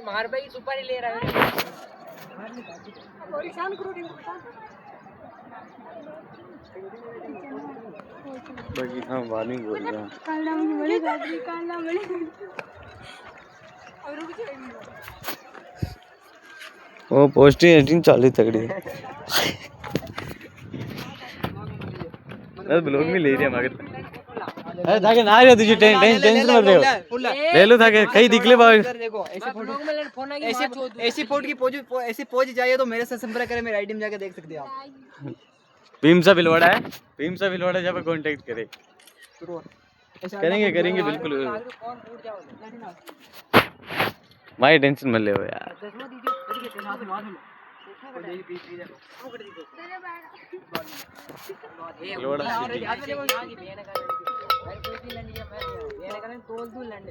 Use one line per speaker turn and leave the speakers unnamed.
मार भाई सुपारी ले रहा है और शान करो
बाकी हाँ वार्निंग बोल रहा हूँ
काला मुझे बड़ी गाड़ी काला बड़ी और रुक जाएगी
वो पोस्टिंग एडिटिंग चालू तगड़ी मैं ब्लॉग में ले रही हमारे अरे थाके ना रहे तुझे टेंशन मत ले लो थाके कहीं दिखले बाहर
देखो ऐसे फोटो में फोन आ गया
ऐसी फोटो की पोज ऐसी पोज चाहिए तो मेरे से संपर्क करें मेरे आईडी में जाके देख सकते हैं आप
भीमसा भिलवाड़ा है भीमसा भिलवाड़ा जब कांटेक्ट करे करेंगे बिल्कुल मारी टेंशन मत ले यार
तोल दूं लंड